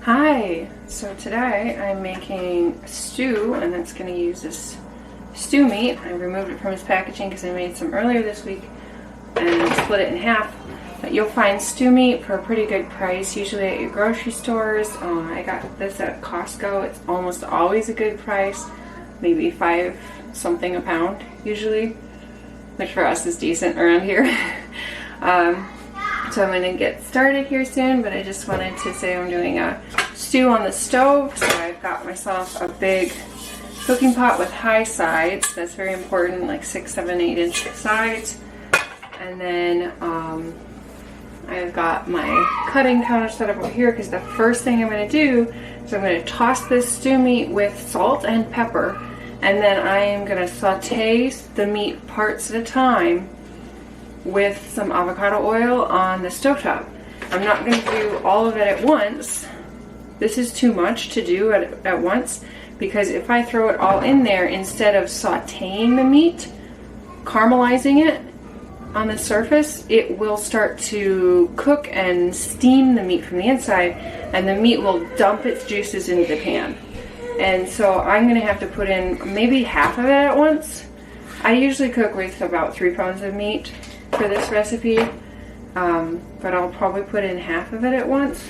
Hi! So today I'm making a stew, and it's going to use this stew meat. I removed it from its packaging because I made some earlier this week and split it in half. But you'll find stew meat for a pretty good price, usually at your grocery stores. I got this at Costco. It's almost always a good price, maybe $5 something a pound usually, which for us is decent around here. So I'm going to get started here soon, but I just wanted to say I'm doing a stew on the stove. So I've got myself a big cooking pot with high sides. That's very important, like 6, 7, 8 inch sides. And then I've got my cutting counter set up over here because the first thing I'm going to do is I'm going to toss this stew meat with salt and pepper. And then I am going to saute the meat parts at a time with some avocado oil on the stovetop. I'm not going to do all of it at once. This is too much to do at once, because if I throw it all in there instead of sauteing the meat, caramelizing it on the surface, it will start to cook and steam the meat from the inside, and the meat will dump its juices into the pan. And so I'm going to have to put in maybe half of it at once. I usually cook with about 3 pounds of meat for this recipe, but I'll probably put in half of it at once,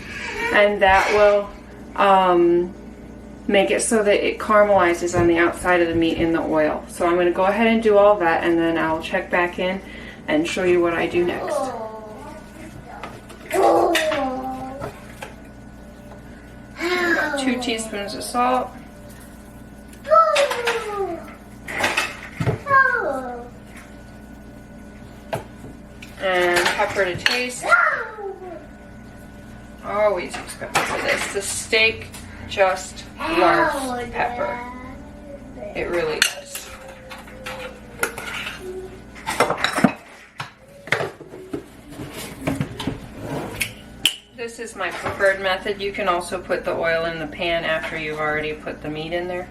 and that will make it so that it caramelizes on the outside of the meat in the oil. So I'm going to go ahead and do all that, and then I'll check back in and show you what I do next. About 2 teaspoons of salt. And pepper to taste. Always use pepper for this. The steak just loves pepper. It really does. This is my preferred method. You can also put the oil in the pan after you've already put the meat in there.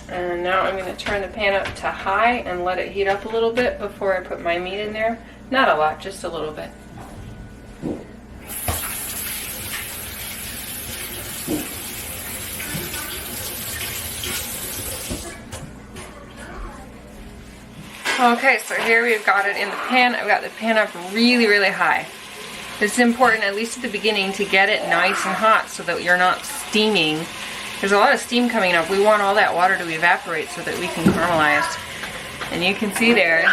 And now I'm going to turn the pan up to high and let it heat up a little bit before I put my meat in there. Not a lot, just a little bit. Okay, so here we've got it in the pan. I've got the pan up really, really high. This is important, at least at the beginning, to get it nice and hot so that you're not steaming. There's a lot of steam coming up. We want all that water to evaporate so that we can caramelize. And you can see there,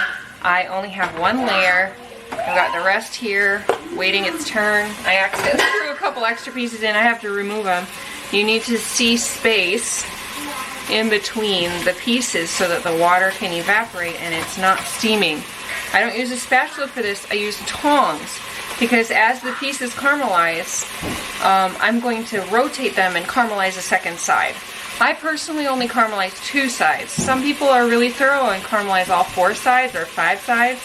I only have 1 layer. I've got the rest here, waiting its turn. I accidentally threw a couple extra pieces in. I have to remove them. You need to see space in between the pieces so that the water can evaporate and it's not steaming. I don't use a spatula for this. I use tongs, because as the pieces caramelize, I'm going to rotate them and caramelize a second side. I personally only caramelize 2 sides. Some people are really thorough and caramelize all 4 sides or 5 sides,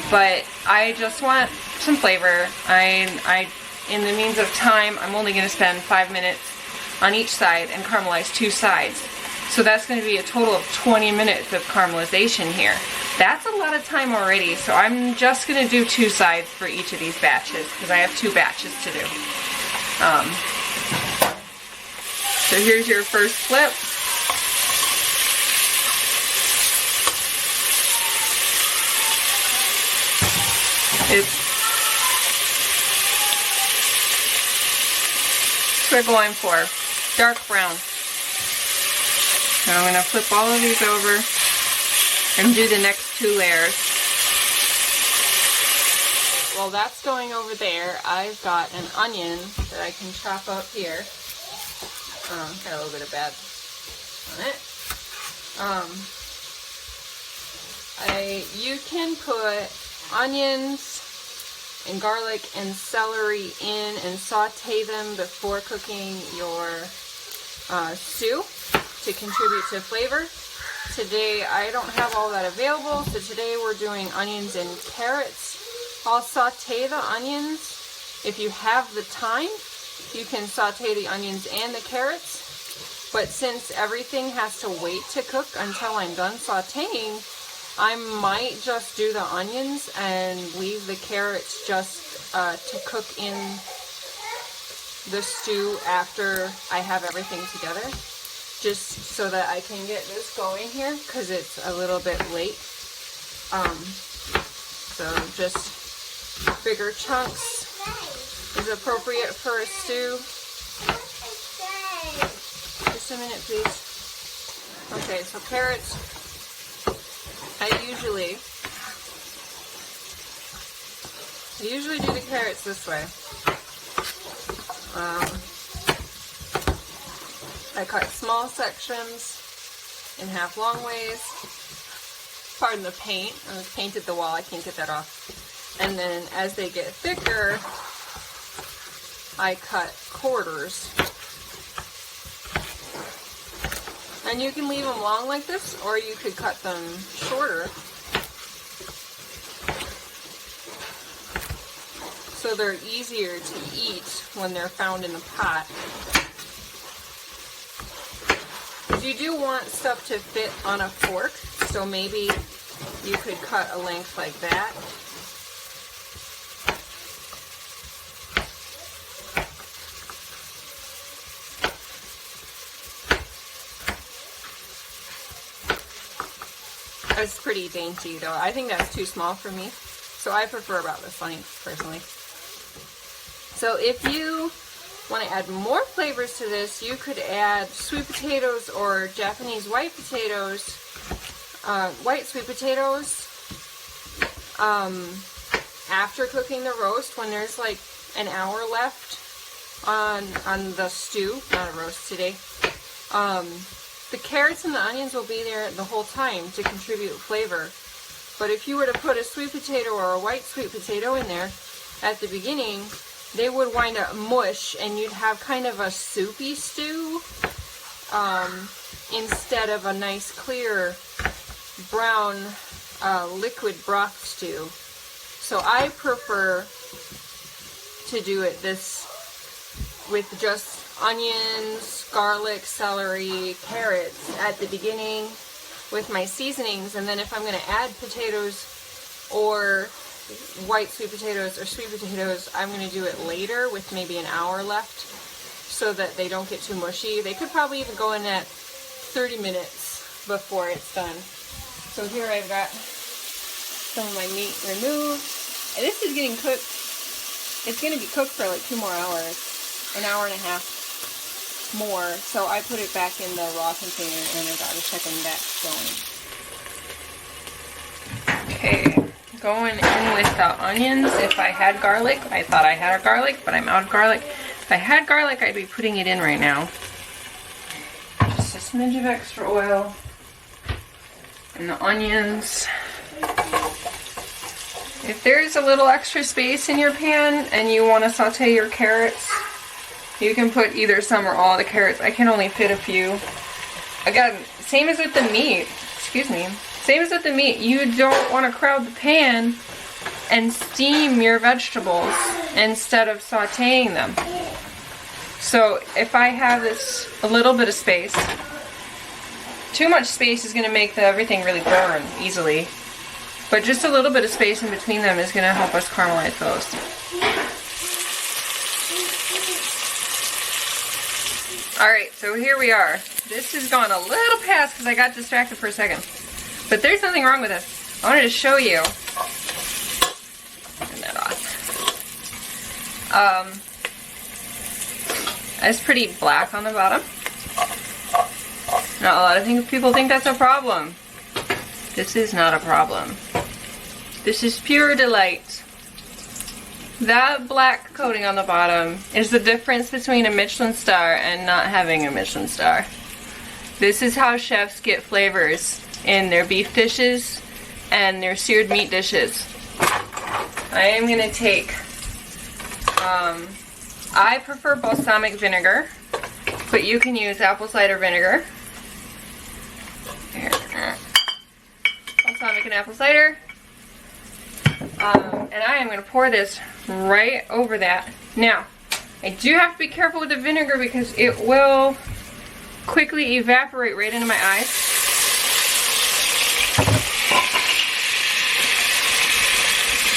but I just want some flavor. In the means of time, I'm only going to spend 5 minutes on each side and caramelize 2 sides. So that's going to be a total of 20 minutes of caramelization here. That's a lot of time already, so I'm just going to do 2 sides for each of these batches because I have 2 batches to do. So here's your first flip. That's what we're going for. Dark brown. And I'm going to flip all of these over and do the next 2 layers. While that's going over there, I've got an onion that I can chop up here. Got a little bit of bad on it. You can put onions and garlic and celery in and saute them before cooking your stew to contribute to flavor. Today I don't have all that available, so today we're doing onions and carrots I'll saute the onions. If you have the time, you can saute the onions and the carrots. But since everything has to wait to cook until I'm done sauteing, I might just do the onions and leave the carrots just to cook in the stew after I have everything together. Just so that I can get this going here, because it's a little bit late. So just bigger chunks is appropriate for a stew. Just a minute, please. Okay, so carrots, I usually do the carrots this way. I cut small sections in half long ways. Pardon the paint. I painted the wall. I can't get that off. And then as they get thicker, I cut quarters. And you can leave them long like this, or you could cut them shorter. So they're easier to eat when they're found in the pot. You do want stuff to fit on a fork, so maybe you could cut a length like that. It's pretty dainty though. I think that's too small for me, so I prefer about this length personally. So if you want to add more flavors to this, you could add sweet potatoes or Japanese white potatoes, white sweet potatoes, after cooking the roast when there's like an hour left on the stew. Not a roast today. The carrots and the onions will be there the whole time to contribute flavor. But if you were to put a sweet potato or a white sweet potato in there at the beginning, they would wind up mush and you'd have kind of a soupy stew instead of a nice clear brown liquid broth stew. So I prefer to do it this with just onions, garlic, celery, carrots at the beginning with my seasonings, and then if I'm going to add potatoes or white sweet potatoes or sweet potatoes, I'm going to do it later with maybe an hour left so that they don't get too mushy. They could probably even go in at 30 minutes before it's done. So here I've got some of my meat removed. And this is getting cooked. It's going to be cooked for like 2 more hours, an hour and a half more. So I put it back in the raw container and I got a second batch going. Okay. Going in with the onions. If I had garlic, I thought I had a garlic, but I'm out of garlic. If I had garlic, I'd be putting it in right now. Just a smidge of extra oil. And the onions. If there's a little extra space in your pan and you want to saute your carrots, you can put either some or all the carrots. I can only fit a few. Again, same as with the meat. Excuse me. Same as with the meat, you don't want to crowd the pan and steam your vegetables instead of sauteing them. So if I have this, a little bit of space, too much space is going to make everything really burn easily. But just a little bit of space in between them is going to help us caramelize those. Alright, so here we are. This has gone a little past because I got distracted for a second. But there's nothing wrong with this. I wanted to show you. Turn that off. It's pretty black on the bottom. Now, a lot of people think that's a problem. This is not a problem. This is pure delight. That black coating on the bottom is the difference between a Michelin star and not having a Michelin star. This is how chefs get flavors in their beef dishes and their seared meat dishes. I am going to take, I prefer balsamic vinegar, but you can use apple cider vinegar. Here. Balsamic and apple cider. And I am going to pour this right over that. Now, I do have to be careful with the vinegar because it will quickly evaporate right into my eyes.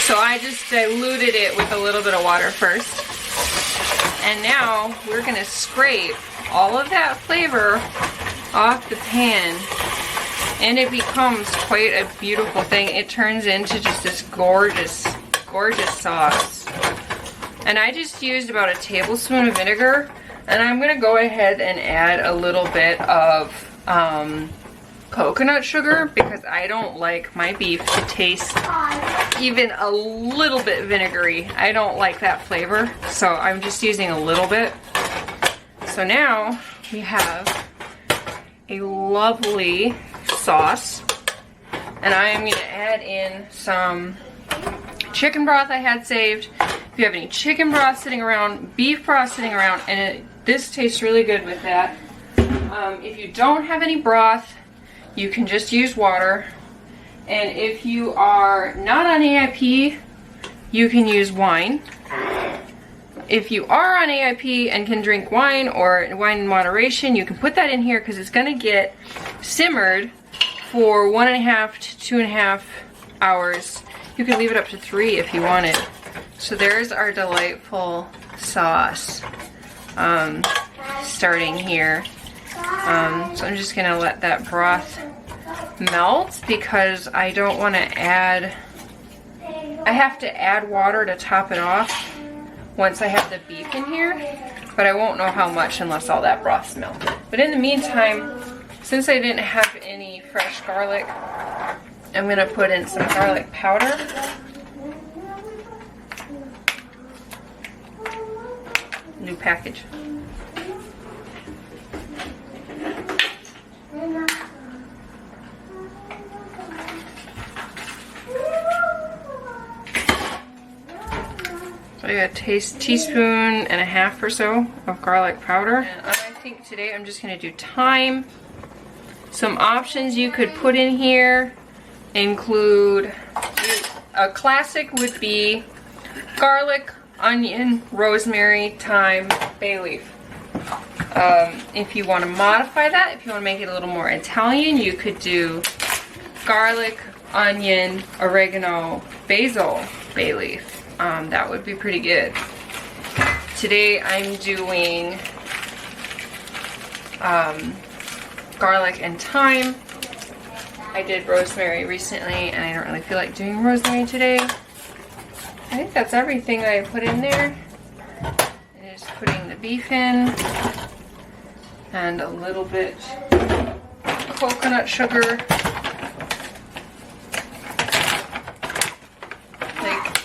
So I just diluted it with a little bit of water first. And now we're going to scrape all of that flavor off the pan. And it becomes quite a beautiful thing. It turns into just this gorgeous, gorgeous sauce. And I just used about a tablespoon of vinegar. And I'm going to go ahead and add a little bit of coconut sugar because I don't like my beef to taste even a little bit vinegary. I don't like that flavor. So I'm just using a little bit. So now we have a lovely sauce. And I am going to add in some chicken broth I had saved. If you have any chicken broth sitting around, beef broth sitting around, and this tastes really good with that. If you don't have any broth, you can just use water. And if you are not on AIP, you can use wine. If you are on AIP and can drink wine or wine in moderation, you can put that in here because it's going to get simmered for 1.5 to 2.5 hours. You can leave it up to 3 if you want it. So there's our delightful sauce starting here. So I'm just going to let that broth melt because I don't want to add, I have to add water to top it off once I have the beef in here, but I won't know how much unless all that broth's melted. But in the meantime, since I didn't have any fresh garlic, I'm going to put in some garlic powder. New package. So I got a teaspoon and a half or so of garlic powder. And I think today I'm just going to do thyme. Some options you could put in here include, a classic would be garlic, onion, rosemary, thyme, bay leaf. If you want to modify that, if you want to make it a little more Italian, you could do garlic, onion, oregano, basil, bay leaf. That would be pretty good. Today I'm doing garlic and thyme. I did rosemary recently and I don't really feel like doing rosemary today. I think that's everything I put in there. And just putting the beef in and a little bit coconut sugar. Like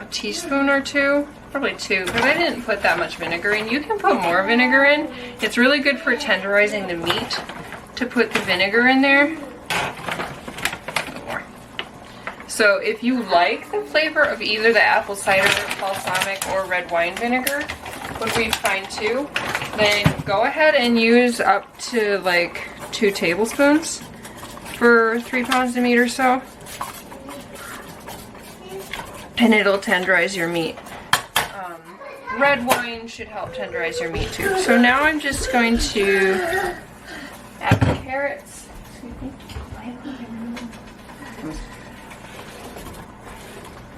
a teaspoon or two. Probably 2, because I didn't put that much vinegar in. You can put more vinegar in. It's really good for tenderizing the meat to put the vinegar in there. More. So if you like the flavor of either the apple cider, balsamic, or red wine vinegar, would be fine too, then go ahead and use up to like 2 tablespoons for 3 pounds of meat or so. And it'll tenderize your meat. Red wine should help tenderize your meat too. So now I'm just going to add the carrots.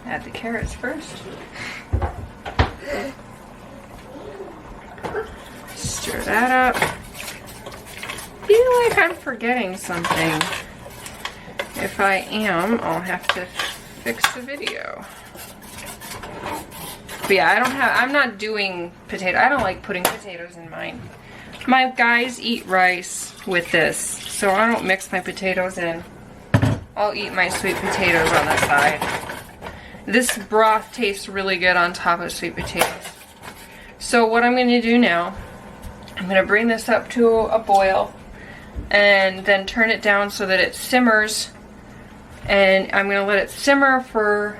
Add the carrots first. Stir that up. Feel like I'm forgetting something. If I am, I'll have to fix the video. But yeah, I'm not doing potato. I don't like putting potatoes in mine. My guys eat rice with this, so I don't mix my potatoes in. I'll eat my sweet potatoes on the side. This broth tastes really good on top of sweet potatoes. So what I'm going to do now, I'm going to bring this up to a boil and then turn it down so that it simmers. And I'm going to let it simmer for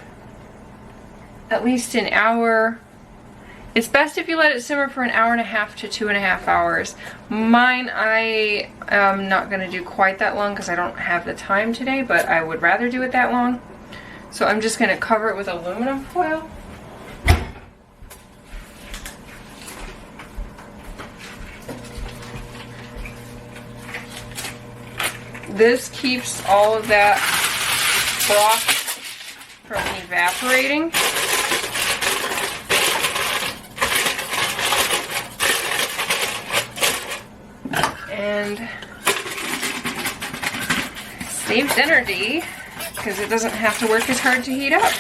at least an hour. It's best if you let it simmer for 1.5 hours to 2.5 hours. Mine, I am not going to do quite that long because I don't have the time today, but I would rather do it that long. So I'm just gonna cover it with aluminum foil. This keeps all of that broth from evaporating. And saves energy because it doesn't have to work as hard to heat up.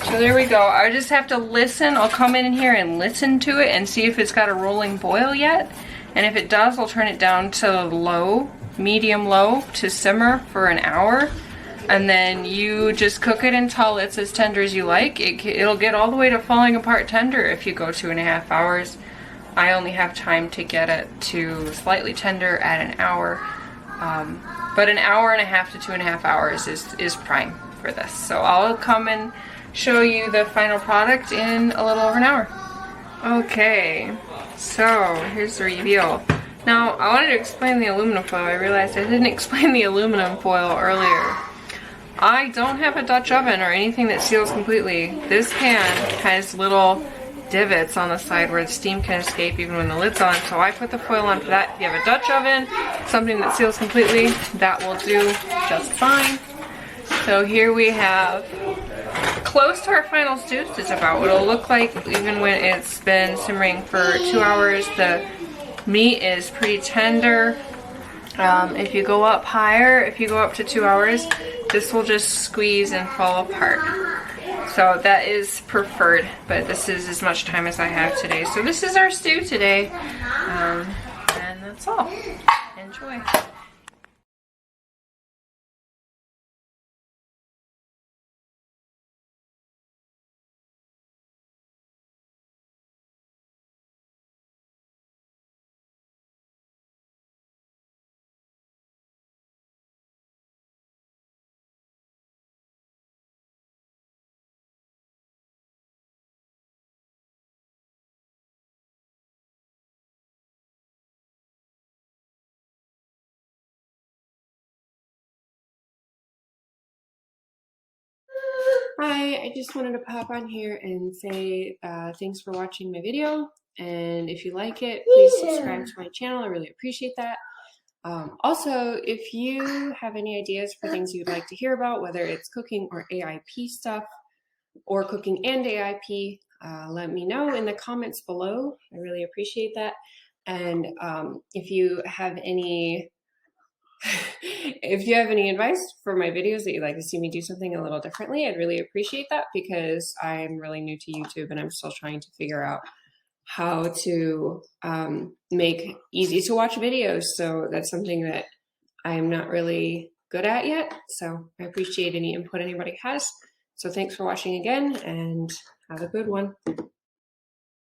So there we go. I just have to listen. I'll come in here and listen to it and see if it's got a rolling boil yet. And if it does, I'll turn it down to low, medium low, to simmer for an hour. And then you just cook it until it's as tender as you like. It'll get all the way to falling apart tender if you go 2.5 hours. I only have time to get it to slightly tender at an hour. But an hour and a half to 2.5 hours is prime for this. So I'll come and show you the final product in a little over an hour. Okay, so here's the reveal. Now, I wanted to explain the aluminum foil. I realized I didn't explain the aluminum foil earlier. I don't have a Dutch oven or anything that seals completely. This pan has little divots on the side where the steam can escape even when the lid's on, so I put the foil on for that. If you have a Dutch oven, something that seals completely, that will do just fine. So here we have close to our final stew. It's about what it'll look like even when it's been simmering for 2 hours. The meat is pretty tender. If you go up higher, if you go up to 2 hours, this will just squeeze and fall apart. So that is preferred, but this is as much time as I have today. So this is our stew today, and that's all. Enjoy. Hi, I just wanted to pop on here and say thanks for watching my video, and if you like it, please subscribe to my channel. I really appreciate that. Also, if you have any ideas for things you'd like to hear about, whether it's cooking or AIP stuff, or cooking and AIP, let me know in the comments below. I really appreciate that. And if you have any advice for my videos that you'd like to see me do something a little differently, I'd really appreciate that, because I'm really new to YouTube and I'm still trying to figure out how to make easy to watch videos. So that's something that I'm not really good at yet. So I appreciate any input anybody has. So thanks for watching again, and have a good one.